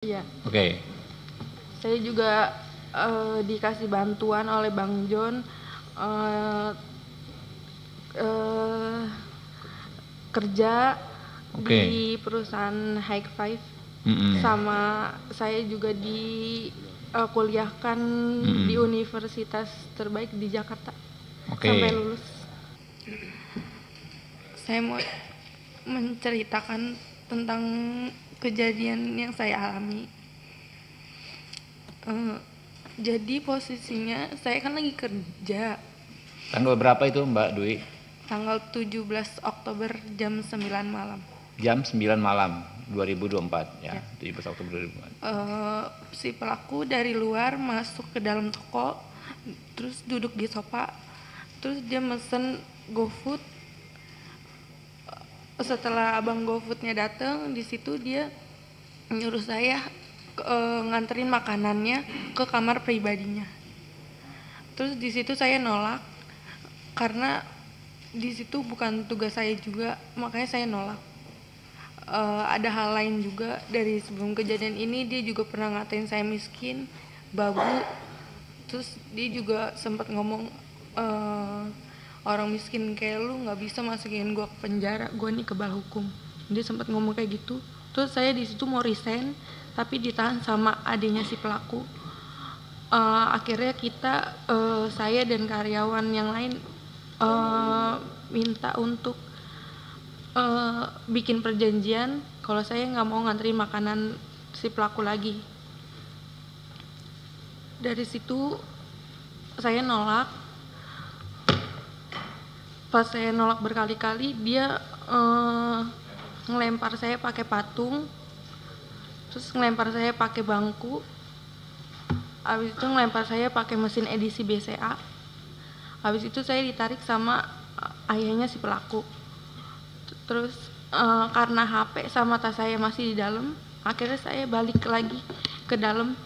Iya, Oke. saya juga dikasih bantuan oleh Bang John eh, eh, kerja Oke. di perusahaan High Five, Mm-mm. sama saya juga kuliahkan di universitas terbaik di Jakarta Oke. sampai lulus. Saya mau menceritakan tentang kejadian yang saya alami. Jadi posisinya saya kan lagi kerja Tanggal berapa itu Mbak Dwi? tanggal 17 Oktober jam 9 malam. Jam 9 malam 2024 ya. 17 Oktober 2024. Si pelaku dari luar masuk ke dalam toko, terus duduk di sofa, terus dia mesen GoFood. Setelah abang GoFoodnya datang, di situ dia nyuruh saya nganterin makanannya ke kamar pribadinya. Terus di situ saya nolak karena di situ bukan tugas saya juga, makanya saya nolak. Ada hal lain juga dari sebelum kejadian ini, dia juga pernah ngatain saya miskin, babu. Terus dia juga sempat ngomong, orang miskin kayak lu nggak bisa masukin gue ke penjara, gue nih kebal hukum. Dia sempat ngomong kayak gitu. Terus saya di situ mau resign, tapi ditahan sama adiknya si pelaku. Akhirnya saya dan karyawan yang lain minta untuk bikin perjanjian kalau saya nggak mau nganterin makanan si pelaku lagi. Dari situ saya nolak. Pas saya nolak berkali-kali, dia ngelempar saya pakai patung, terus ngelempar saya pakai bangku, habis itu ngelempar saya pakai mesin edisi BCA. Habis itu saya ditarik sama ayahnya si pelaku. Terus karena HP sama tas saya masih di dalam, akhirnya saya balik lagi ke dalam,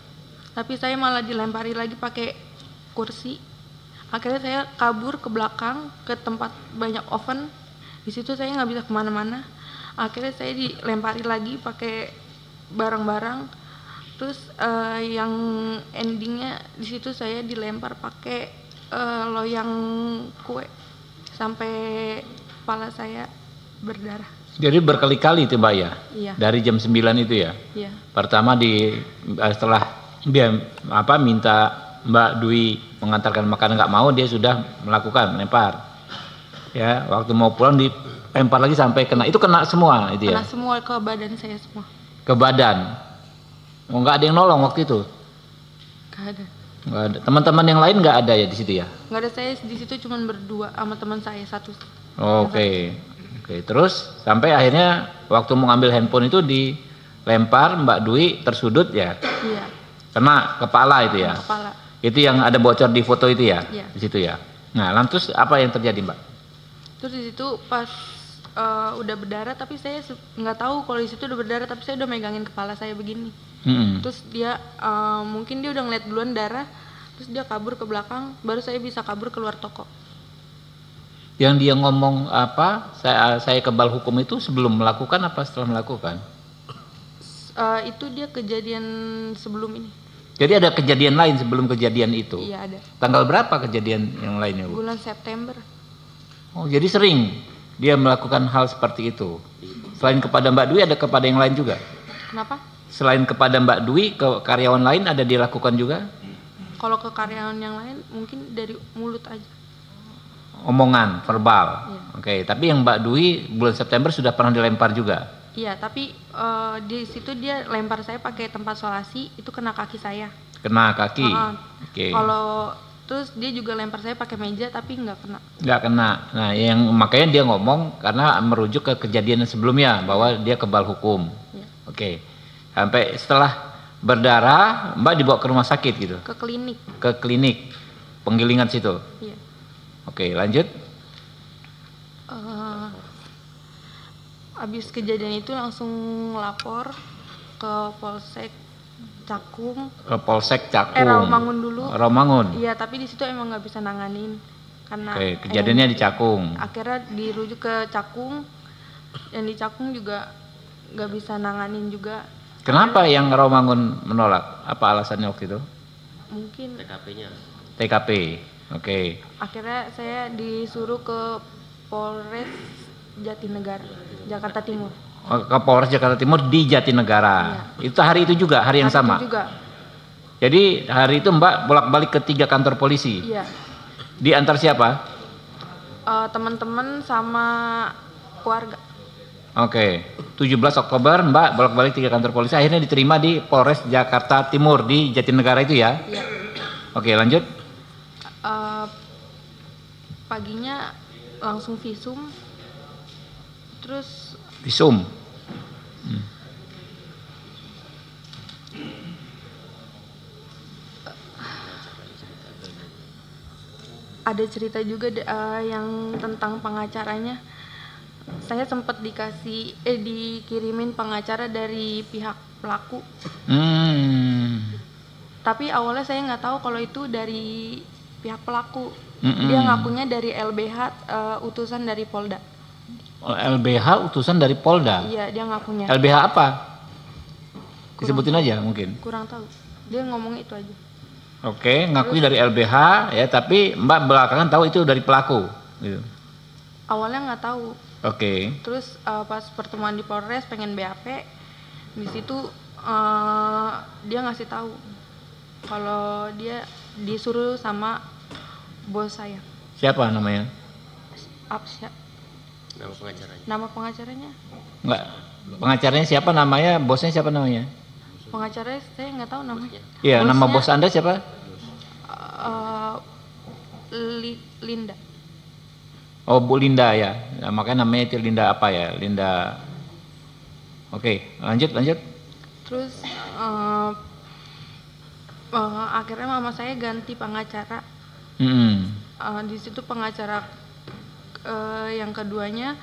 tapi saya malah dilempari lagi pakai kursi. Akhirnya saya kabur ke belakang ke tempat banyak oven. Di situ saya nggak bisa kemana-mana. Akhirnya saya dilempari lagi pakai barang-barang. Terus yang endingnya di situ saya dilempar pakai loyang kue sampai kepala saya berdarah. Jadi berkali-kali itu Mbak ya? Iya. Dari jam 9 itu ya? Iya. Pertama setelah dia minta Mbak Dwi mengantarkan makanan nggak mau, dia sudah melakukan lempar. Ya, waktu mau pulang dilempar lagi sampai kena. Itu kena semua itu ya? Kena semua ke badan saya semua. Ke badan. Oh, nggak ada yang nolong waktu itu? Nggak ada. Nggak ada. Teman-teman yang lain nggak ada ya di situ ya? Nggak ada, saya di situ cuma berdua sama teman saya satu. Oke. Terus sampai akhirnya waktu mau ngambil handphone itu dilempar, Mbak Dwi tersudut ya? Iya. Kena kepala itu ya? Kepala. Itu yang ada bocor di foto itu ya? Iya. Di situ ya. Nah, lantas apa yang terjadi, Mbak? Terus di situ pas udah berdarah, tapi saya nggak tahu kalau di situ udah berdarah, tapi saya udah megangin kepala saya begini. Terus dia mungkin dia udah ngeliat duluan darah, terus dia kabur ke belakang, baru saya bisa kabur keluar toko. Yang dia ngomong apa? Saya kebal hukum itu sebelum melakukan apa setelah melakukan? Itu dia kejadian sebelum ini. Jadi ada kejadian lain sebelum kejadian itu? Iya, ada. Tanggal berapa kejadian yang lainnya, Bu? Bulan September. Oh, jadi sering dia melakukan hal seperti itu. Selain kepada Mbak Dwi, ada kepada yang lain juga? Kenapa? Selain kepada Mbak Dwi, ke karyawan lain ada dilakukan juga? Kalau ke karyawan yang lain mungkin dari mulut aja. Omongan, verbal. Iya. Oke, tapi yang Mbak Dwi bulan September sudah pernah dilempar juga? Iya, tapi di situ dia lempar saya pakai tempat solasi, itu kena kaki saya. Kena kaki? Oke. Kalau terus dia juga lempar saya pakai meja, tapi nggak kena. Nggak kena. Nah, yang makanya dia ngomong karena merujuk ke kejadian sebelumnya bahwa dia kebal hukum. Iya. Oke. Sampai setelah berdarah, Mbak dibawa ke rumah sakit gitu? Ke klinik. Ke klinik penggilingan situ? Iya. Oke, lanjut. Abis kejadian itu langsung lapor ke Polsek Cakung. Ke Polsek Cakung. Rawamangun dulu. Rawamangun. Iya, tapi di situ emang nggak bisa nanganin karena. Oke, kejadiannya di Cakung. Akhirnya dirujuk ke Cakung, dan di Cakung juga nggak bisa nanganin juga. Kenapa yang Rawamangun menolak? Apa alasannya waktu itu? Mungkin TKP-nya. TKP. Oke. akhirnya saya disuruh ke Polres Jatinegara, Jakarta Timur. Oh, ke Polres Jakarta Timur di Jatinegara. Iya. Itu hari itu juga, hari yang Hari sama. itu juga. Jadi hari itu Mbak bolak-balik ke 3 kantor polisi. Iya. Diantar siapa? Teman-teman sama keluarga. Oke. 17 Oktober Mbak bolak-balik 3 kantor polisi, akhirnya diterima di Polres Jakarta Timur di Jatinegara itu ya. Iya. Oke, lanjut. Paginya langsung visum. Terus Visum. ada cerita juga yang tentang pengacaranya. Saya sempat dikirimin pengacara dari pihak pelaku. Tapi awalnya saya nggak tahu kalau itu dari pihak pelaku. Dia ngakunya dari LBH, utusan dari Polda. LBH utusan dari Polda. Iya, dia ngakunya. LBH apa? Disebutin aja mungkin. Kurang tahu. Dia ngomong itu aja. Oke, ngakui dari LBH ya, tapi Mbak belakangan tahu itu dari pelaku. Gitu. Awalnya nggak tahu. Oke. Terus pas pertemuan di Polres pengen BAP, di situ dia ngasih tahu kalau dia disuruh sama bos saya. Siapa namanya? Apsya. Nama pengacaranya. Nama pengacaranya? Enggak. Pengacaranya siapa namanya? Bosnya siapa namanya? Pengacaranya saya nggak tahu namanya. Iya, nama Bosnya, bos Anda siapa? Linda. Oh, Bu Linda ya. Nah, makanya namanya itu Linda apa ya? Linda. Oke, lanjut. Terus akhirnya mama saya ganti pengacara. Di situ pengacara yang keduanya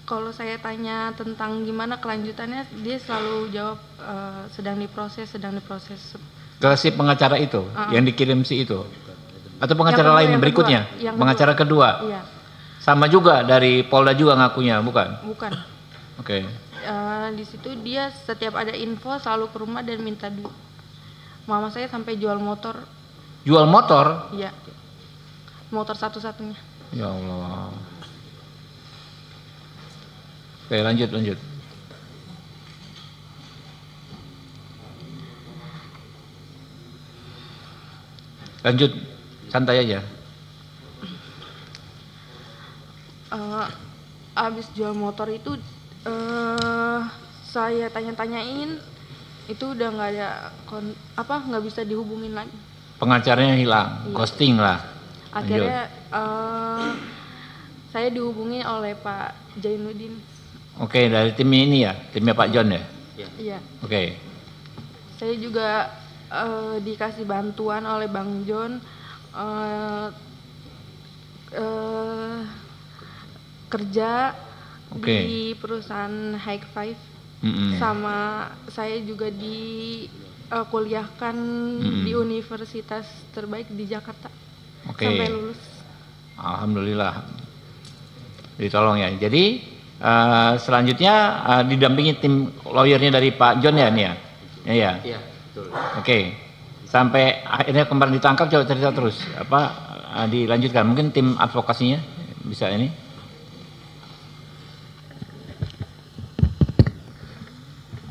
kalau saya tanya tentang gimana kelanjutannya, dia selalu jawab sedang diproses. Ke si pengacara itu yang dikirim si itu. Atau pengacara Yang kedua, lain yang berikutnya? kedua. Pengacara kedua. Iya. Sama juga dari Polda juga ngakunya, bukan? Bukan. Oke. Di situ dia setiap ada info selalu ke rumah dan minta duit. Mama saya sampai jual motor. Jual motor? Iya. Motor satu-satunya. Ya Allah. Oke, lanjut. Lanjut, santai aja. Abis jual motor itu saya tanya-tanyain, itu udah nggak ada nggak bisa dihubungin lagi. Pengacaranya hilang, Iya. ghosting lah. Akhirnya saya dihubungi oleh Pak Jainuddin. Oke, dari tim ini ya, timnya Pak John ya. Iya. Oke. Saya juga dikasih bantuan oleh Bang John kerja di perusahaan High Five. Sama saya juga kuliahkan di universitas terbaik di Jakarta. Sampai lulus. Alhamdulillah. Ditolong ya. Jadi selanjutnya didampingi tim lawyernya dari Pak John ya nih ya. Iya. Iya, betul. Oke. Sampai akhirnya kemarin ditangkap, coba cerita terus. Dilanjutkan. Mungkin tim advokasinya bisa ini.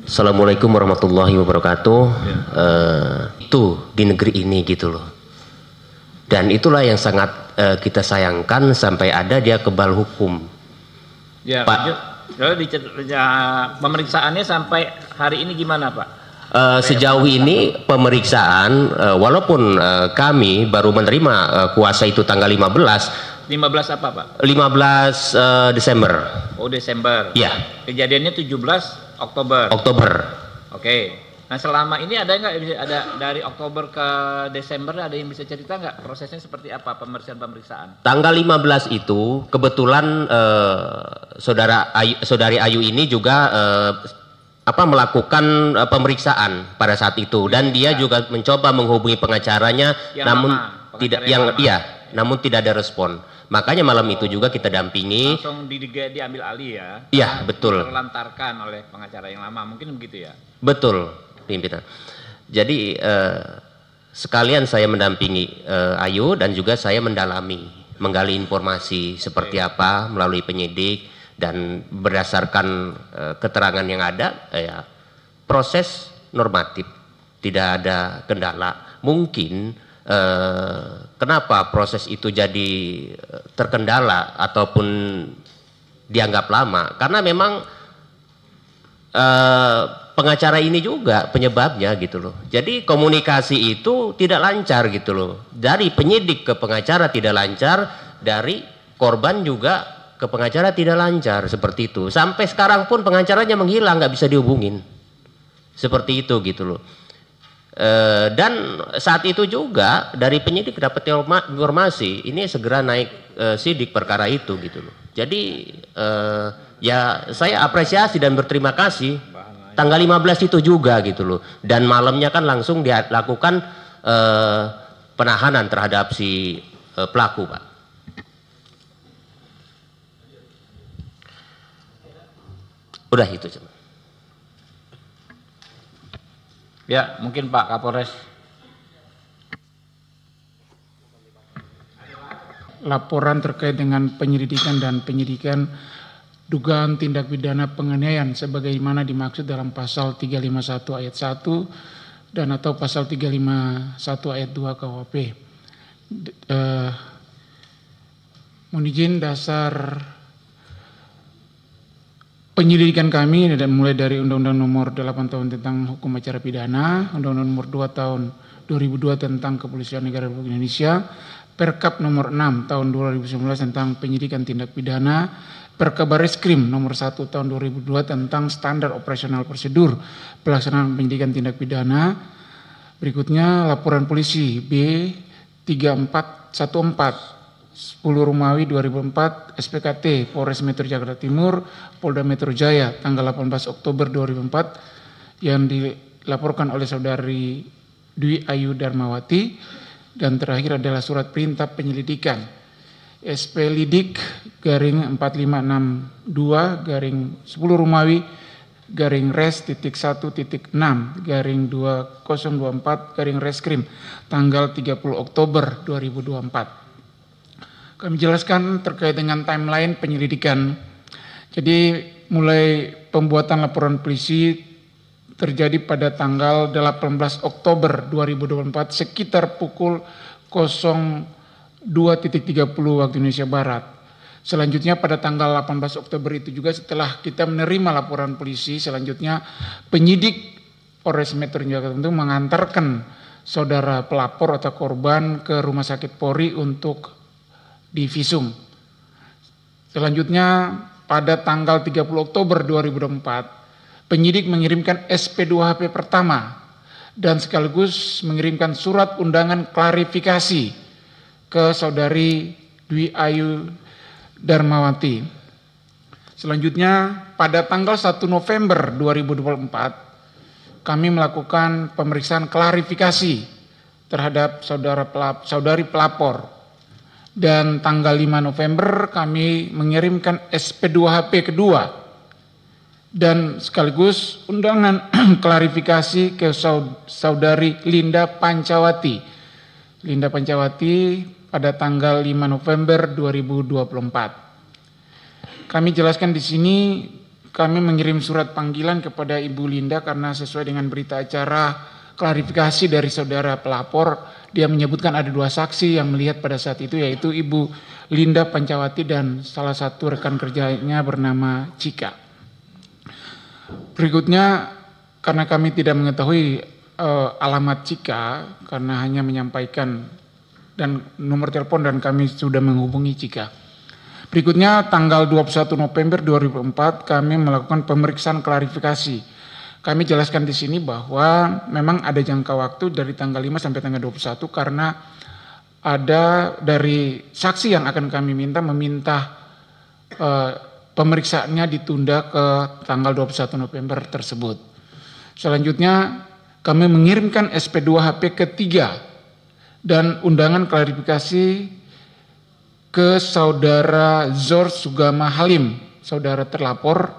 Assalamualaikum warahmatullahi wabarakatuh. Itu di negeri ini gitu loh. Dan itulah yang sangat kita sayangkan sampai ada dia kebal hukum. Ya, Pak. Pemeriksaannya sampai hari ini gimana Pak? Sejauh ini pemeriksaan walaupun kami baru menerima kuasa itu tanggal 15 apa Pak? 15 Desember. Oh, Desember. Ya. Kejadiannya 17 Oktober. Oke. Nah, selama ini ada dari Oktober ke Desember, ada yang bisa cerita nggak prosesnya seperti apa pemeriksaan? Tanggal 15 itu kebetulan saudari Ayu ini juga melakukan pemeriksaan pada saat itu, dan dia juga mencoba menghubungi pengacaranya, namun tidak ada respon. Makanya malam itu juga kita dampingi. Langsung diambil alih ya? Iya, betul. Terlantarkan oleh pengacara yang lama, mungkin begitu ya? Betul, pimpinan. Jadi sekalian saya mendampingi Ayu dan juga saya menggali informasi seperti apa melalui penyidik dan berdasarkan keterangan yang ada, ya proses normatif, tidak ada kendala. Mungkin kenapa proses itu jadi terkendala ataupun dianggap lama, karena memang pengacara ini juga penyebabnya gitu loh. Jadi komunikasi itu tidak lancar gitu loh. Dari penyidik ke pengacara tidak lancar, dari korban juga ke pengacara tidak lancar, seperti itu. Sampai sekarang pun pengacaranya menghilang, nggak bisa dihubungin. Seperti itu gitu loh. Dan saat itu juga dari penyidik dapat informasi ini segera naik sidik perkara itu gitu loh. Jadi ya saya apresiasi dan berterima kasih tanggal 15 itu juga gitu loh, dan malamnya kan langsung dilakukan penahanan terhadap si pelaku, Pak. Udah itu cuma. Ya, mungkin Pak Kapolres. Laporan terkait dengan penyelidikan dan penyidikan dugaan tindak pidana penganiayaan sebagaimana dimaksud dalam pasal 351 ayat 1 dan atau pasal 351 ayat 2 KUHP. Mohon izin dasar penyelidikan kami dan mulai dari Undang-Undang Nomor 8 Tahun tentang Hukum Acara Pidana, Undang-Undang Nomor 2 Tahun 2002 tentang Kepolisian Negara Republik Indonesia, Perkap Nomor 6 Tahun 2019 tentang Penyidikan Tindak Pidana, Perkabareskrim Nomor 1 Tahun 2002 tentang Standar Operasional Prosedur Pelaksanaan Penyidikan Tindak Pidana. Berikutnya laporan polisi B3414 10 Romawi 2004 SPKT Polres Metro Jakarta Timur Polda Metro Jaya tanggal 18 Oktober 2004 yang dilaporkan oleh saudari Dwi Ayu Darmawati, dan terakhir adalah surat perintah penyelidikan SP Lidik garing 4562 garing 10 Romawi garing res titik 1.6 garing 2024 garing reskrim tanggal 30 Oktober 2024. Kami jelaskan terkait dengan timeline penyelidikan. Jadi mulai pembuatan laporan polisi terjadi pada tanggal 18 Oktober 2024 sekitar pukul 02.30 waktu Indonesia Barat. Selanjutnya pada tanggal 18 Oktober itu juga setelah kita menerima laporan polisi, selanjutnya penyidik Polres Metro Jakarta Timur mengantarkan saudara pelapor atau korban ke Rumah Sakit Polri untuk divisum. Selanjutnya pada tanggal 30 Oktober 2024 penyidik mengirimkan SP2HP pertama dan sekaligus mengirimkan surat undangan klarifikasi ke saudari Dwi Ayu Darmawati. Selanjutnya pada tanggal 1 November 2024 kami melakukan pemeriksaan klarifikasi terhadap saudari pelapor. Dan tanggal 5 November kami mengirimkan SP2HP kedua dan sekaligus undangan klarifikasi ke saudari Linda Pancawati. Linda Pancawati pada tanggal 5 November 2024. Kami jelaskan di sini kami mengirim surat panggilan kepada Ibu Linda karena sesuai dengan berita acara klarifikasi dari saudara pelapor, dia menyebutkan ada 2 saksi yang melihat pada saat itu, yaitu Ibu Linda Pancawati dan salah satu rekan kerjanya bernama Cika. Berikutnya, karena kami tidak mengetahui alamat Cika, karena hanya menyampaikan dan nomor telepon dan kami sudah menghubungi Cika. Berikutnya, tanggal 21 November 2004 kami melakukan pemeriksaan klarifikasi. Kami jelaskan di sini bahwa memang ada jangka waktu dari tanggal 5 sampai tanggal 21 karena ada dari saksi yang akan kami meminta pemeriksaannya ditunda ke tanggal 21 November tersebut. Selanjutnya kami mengirimkan SP2HP ketiga dan undangan klarifikasi ke saudara Zor Sugama Halim, saudara terlapor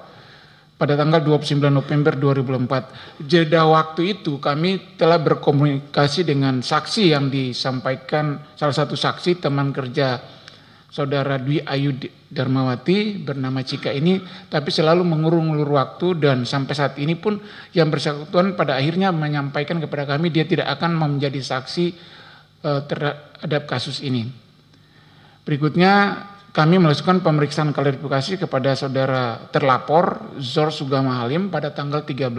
pada tanggal 29 November 2004. Jeda waktu itu kami telah berkomunikasi dengan saksi yang disampaikan, salah satu saksi teman kerja saudara Dwi Ayu Darmawati bernama Cika ini, tapi selalu mengulur waktu, dan sampai saat ini pun yang bersangkutan pada akhirnya menyampaikan kepada kami dia tidak akan menjadi saksi terhadap kasus ini. Berikutnya kami melakukan pemeriksaan klarifikasi kepada saudara terlapor Zor Sugama Halim pada tanggal 13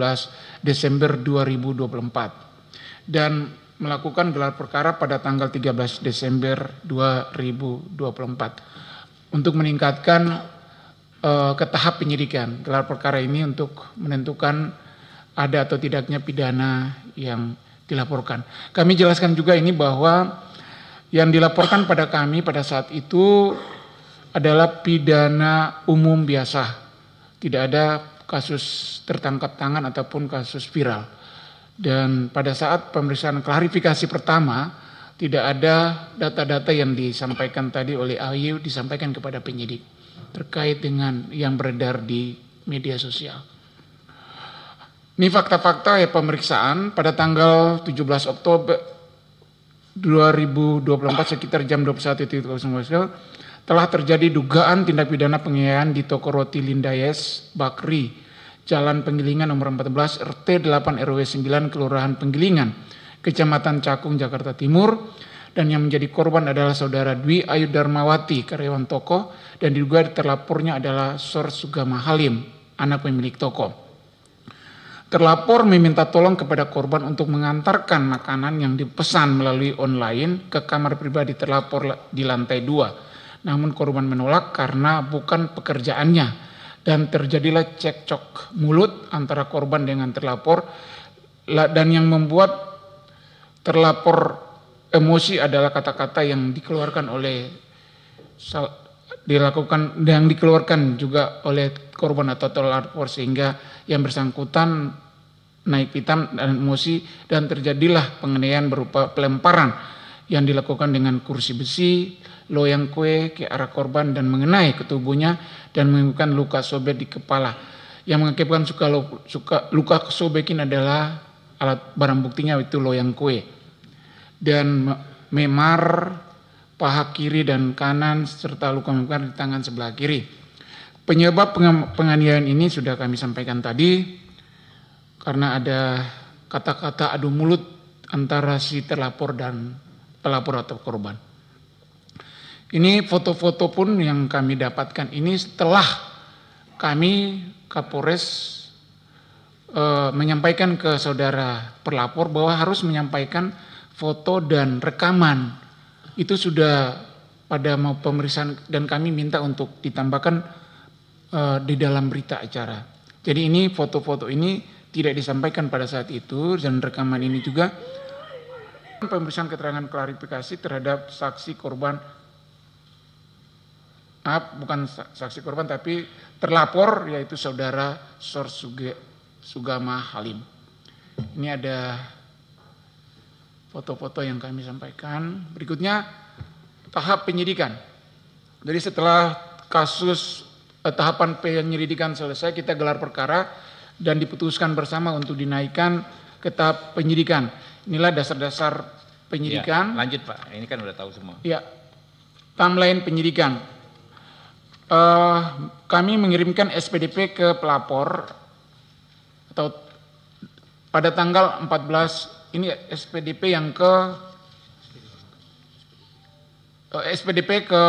Desember 2024 dan melakukan gelar perkara pada tanggal 13 Desember 2024 untuk meningkatkan ke tahap penyidikan. Gelar perkara ini untuk menentukan ada atau tidaknya pidana yang dilaporkan. Kami jelaskan juga ini bahwa yang dilaporkan pada kami pada saat itu adalah pidana umum biasa. Tidak ada kasus tertangkap tangan ataupun kasus viral. Dan pada saat pemeriksaan klarifikasi pertama, tidak ada data-data yang disampaikan tadi oleh Ayu disampaikan kepada penyidik terkait dengan yang beredar di media sosial. Ini fakta-fakta ya pemeriksaan pada tanggal 17 Oktober 2024 sekitar jam 21.00 telah terjadi dugaan tindak pidana penganiayaan di toko roti Lindayes Bakri, Jalan Penggilingan nomor 14 RT 8 RW 9 Kelurahan Penggilingan, Kecamatan Cakung, Jakarta Timur, dan yang menjadi korban adalah saudara Dwi Ayu Darmawati, karyawan toko, dan diduga terlapornya adalah Zor Sugama Halim, anak pemilik toko. Terlapor meminta tolong kepada korban untuk mengantarkan makanan yang dipesan melalui online ke kamar pribadi terlapor di lantai 2. Namun korban menolak karena bukan pekerjaannya. Dan terjadilah cekcok mulut antara korban dengan terlapor, dan yang membuat terlapor emosi adalah kata-kata yang dikeluarkan juga oleh korban atau terlapor, sehingga yang bersangkutan naik pitam dan emosi, dan terjadilah penganiayaan berupa pelemparan yang dilakukan dengan kursi besi, loyang kue ke arah korban dan mengenai ke tubuhnya dan menimbulkan luka sobek di kepala. Yang mengakibatkan luka sobek ini adalah alat barang buktinya itu loyang kue dan memar paha kiri dan kanan serta luka memar di tangan sebelah kiri. Penyebab penganiayaan ini sudah kami sampaikan tadi karena ada kata-kata adu mulut antara si terlapor dan pelapor atau korban. Ini foto-foto pun yang kami dapatkan ini setelah kami Kapolres menyampaikan ke saudara pelapor bahwa harus menyampaikan foto dan rekaman. Itu sudah pada mau pemeriksaan dan kami minta untuk ditambahkan di dalam berita acara. Jadi ini foto-foto ini tidak disampaikan pada saat itu, dan rekaman ini juga pemeriksaan keterangan klarifikasi terhadap saksi korban. Bukan saksi korban tapi terlapor, yaitu saudara Zor Sugama Halim. Ini ada foto-foto yang kami sampaikan. Berikutnya tahap penyidikan. Jadi setelah kasus tahapan penyelidikan selesai, kita gelar perkara dan diputuskan bersama untuk dinaikkan ke tahap penyidikan. Inilah dasar-dasar penyidikan. Ya, lanjut Pak, ini kan udah tahu semua. Ya, timeline penyidikan. Kami mengirimkan SPDP ke pelapor atau pada tanggal 14, ini SPDP yang SPDP ke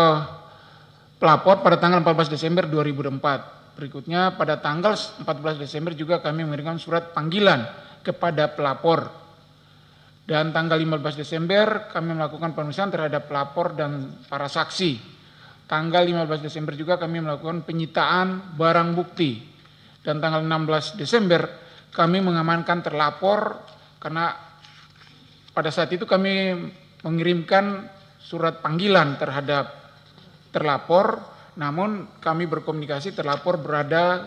pelapor pada tanggal 14 Desember 2004. Berikutnya pada tanggal 14 Desember juga kami mengirimkan surat panggilan kepada pelapor. Dan tanggal 15 Desember kami melakukan pemeriksaan terhadap pelapor dan para saksi. Tanggal 15 Desember juga kami melakukan penyitaan barang bukti. Dan tanggal 16 Desember kami mengamankan terlapor karena pada saat itu kami mengirimkan surat panggilan terhadap terlapor, namun kami berkomunikasi terlapor berada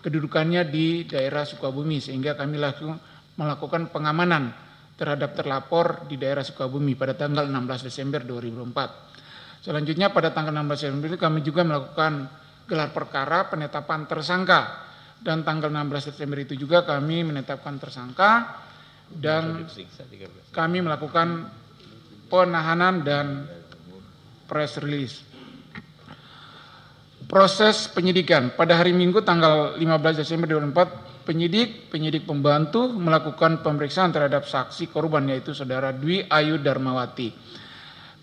kedudukannya di daerah Sukabumi, sehingga kami melakukan pengamanan terhadap terlapor di daerah Sukabumi pada tanggal 16 Desember 2004. Selanjutnya pada tanggal 16 Desember kami juga melakukan gelar perkara penetapan tersangka, dan tanggal 16 Desember itu juga kami menetapkan tersangka dan kami melakukan penahanan dan press release. Proses penyidikan pada hari Minggu tanggal 15 Desember 2004, penyidik pembantu melakukan pemeriksaan terhadap saksi korban yaitu saudara Dwi Ayu Darmawati.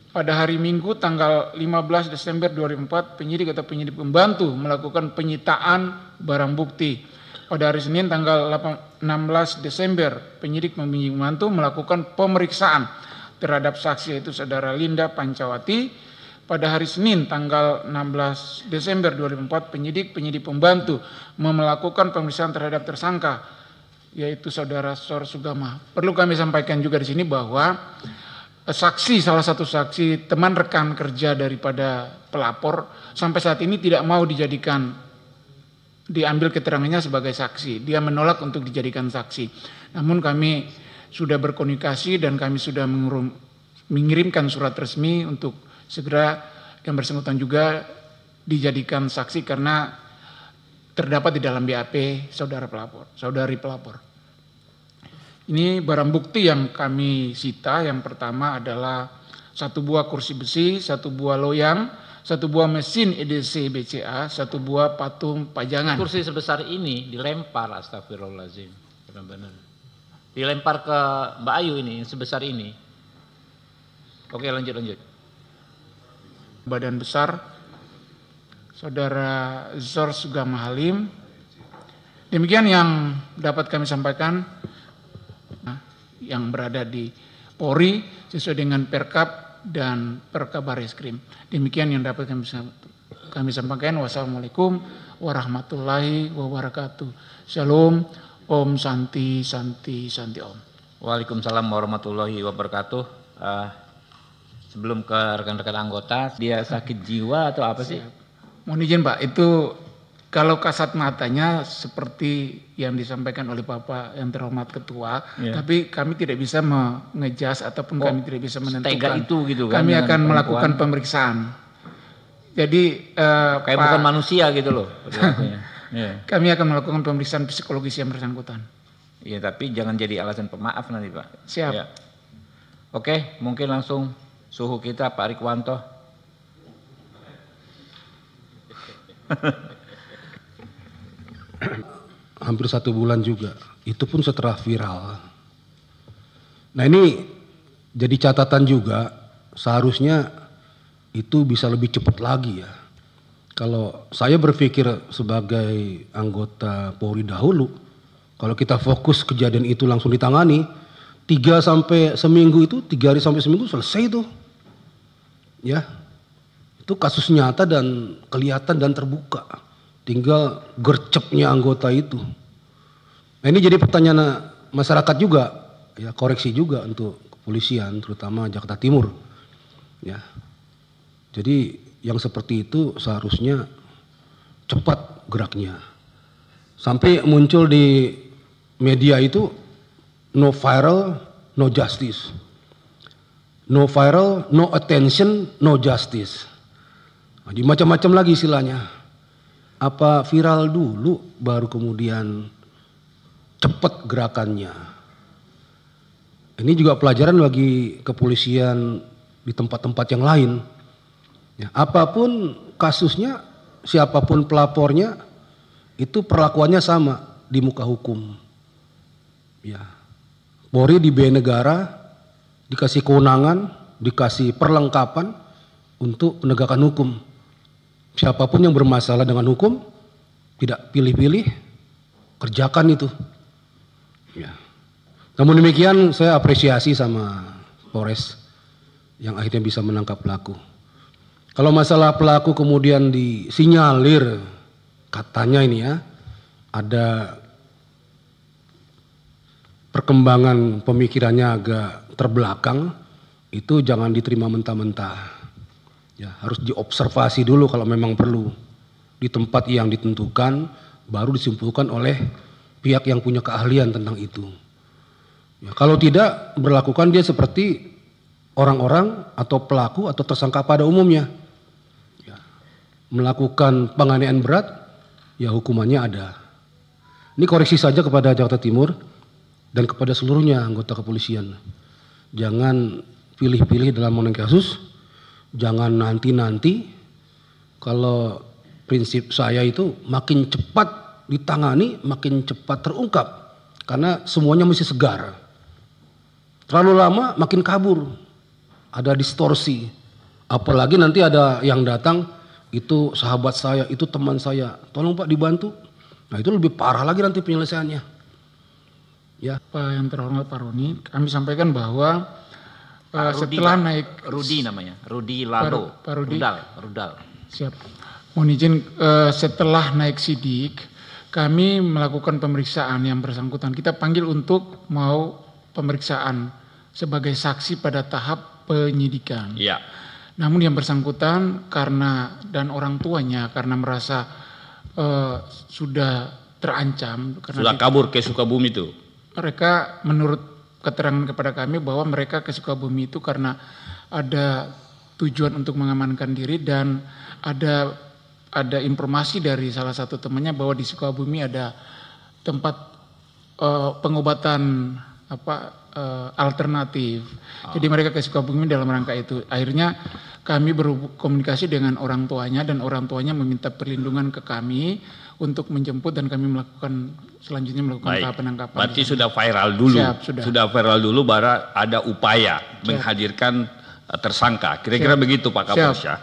Pada hari Minggu tanggal 15 Desember 2004, penyidik pembantu melakukan penyitaan barang bukti. Pada hari Senin tanggal 16 Desember, penyidik pembantu melakukan pemeriksaan terhadap saksi yaitu saudara Linda Pancawati. Pada hari Senin tanggal 16 Desember 2004, penyidik pembantu melakukan pemeriksaan terhadap tersangka yaitu saudara Sor Sugama. Perlu kami sampaikan juga di sini bahwa salah satu saksi teman rekan kerja daripada pelapor sampai saat ini tidak mau diambil keterangannya sebagai saksi. Dia menolak untuk dijadikan saksi. Namun kami sudah berkomunikasi dan kami sudah mengirimkan surat resmi untuk segera yang bersangkutan juga dijadikan saksi karena terdapat di dalam BAP saudari pelapor. Ini barang bukti yang kami sita. Yang pertama adalah 1 buah kursi besi, 1 buah loyang, 1 buah mesin EDC BCA, 1 buah patung pajangan. Kursi sebesar ini dilempar, astagfirullahaladzim. Benar-benar. Dilempar ke Mbak Ayu ini, sebesar ini. Oke, lanjut. Badan besar, saudara Zor Sugama Halim. Demikian yang dapat kami sampaikan yang berada di Polri sesuai dengan Perkap dan Perkabareskrim. Demikian yang dapat kami sampaikan. Wassalamualaikum warahmatullahi wabarakatuh. Shalom, Om Santi Om. Waalaikumsalam warahmatullahi wabarakatuh. Sebelum ke rekan-rekan anggota, dia sakit jiwa atau apa sih? Mohon izin Pak, itu kalau kasat matanya seperti yang disampaikan oleh Bapak yang terhormat Ketua, tapi kami tidak bisa mengejas ataupun kami tidak bisa menentukan. Tega itu gitu kan? Kami akan melakukan pemeriksaan. Jadi kayak bukan manusia gitu loh. Kami akan melakukan pemeriksaan psikologis yang bersangkutan. Iya, tapi jangan jadi alasan pemaaf nanti Pak. Siap. Ya. Oke, mungkin langsung suhu kita Pak Rikwanto. Hampir 1 bulan juga, itu pun setelah viral. Nah ini jadi catatan juga, seharusnya itu bisa lebih cepat lagi ya. Kalau saya berpikir sebagai anggota Polri dahulu, kalau kita fokus kejadian itu langsung ditangani, 3 sampai seminggu itu, 3 hari sampai seminggu selesai itu. Ya, itu kasus nyata dan kelihatan dan terbuka. Tinggal gercepnya anggota itu. Nah ini jadi pertanyaan masyarakat juga, ya koreksi juga untuk kepolisian, terutama Jakarta Timur. Ya, jadi yang seperti itu seharusnya cepat geraknya. Sampai muncul di media itu no viral, no justice. No viral, no attention, no justice. Nah, di macam-macam lagi istilahnya. Apa viral dulu baru kemudian cepat gerakannya. Ini juga pelajaran bagi kepolisian di tempat-tempat yang lain. Ya, apapun kasusnya, siapapun pelapornya, itu perlakuannya sama di muka hukum. Ya, Polri diberi negara, dikasih kewenangan, dikasih perlengkapan untuk penegakan hukum. Siapapun yang bermasalah dengan hukum, tidak pilih-pilih, kerjakan itu. Ya. Namun demikian saya apresiasi sama Polres yang akhirnya bisa menangkap pelaku. Kalau masalah pelaku kemudian disinyalir, katanya ini ya, ada perkembangan pemikirannya agak terbelakang, itu jangan diterima mentah-mentah. Ya, harus diobservasi dulu kalau memang perlu. Di tempat yang ditentukan, baru disimpulkan oleh pihak yang punya keahlian tentang itu. Ya, kalau tidak, berlakukan dia seperti orang-orang atau pelaku atau tersangka pada umumnya. Ya. Melakukan penganiayaan berat, ya hukumannya ada. Ini koreksi saja kepada Jakarta Timur dan kepada seluruhnya anggota kepolisian. Jangan pilih-pilih dalam menangani kasus, jangan nanti-nanti. Kalau prinsip saya itu makin cepat ditangani, makin cepat terungkap. Karena semuanya mesti segar. Terlalu lama makin kabur. Ada distorsi. Apalagi nanti ada yang datang, itu sahabat saya, itu teman saya. Tolong Pak dibantu. Nah itu lebih parah lagi nanti penyelesaiannya. Ya. Pak yang terhormat Pak Roni, kami sampaikan bahwa setelah naik Rudi namanya, Rudi Lalo. Pak Rudi. Rudal. Siap. Mohon izin, setelah naik sidik, kami melakukan pemeriksaan yang bersangkutan. Kita panggil untuk mau pemeriksaan sebagai saksi pada tahap penyidikan. Iya. Namun yang bersangkutan karena dan orang tuanya karena merasa sudah terancam. Karena Sudah kabur ke Sukabumi itu. mereka menurut keterangan kepada kami bahwa mereka ke Sukabumi itu karena ada tujuan untuk mengamankan diri dan ada informasi dari salah satu temannya bahwa di Sukabumi ada tempat pengobatan alternatif. Jadi mereka ke Sukabumi dalam rangka itu. Akhirnya kami berkomunikasi dengan orang tuanya dan orang tuanya meminta perlindungan ke kami untuk menjemput dan kami selanjutnya melakukan tahap penangkapan. Berarti sudah viral dulu. Siap, sudah. Viral dulu baru ada upaya menghadirkan tersangka. Kira-kira begitu Pak Kapolres ya.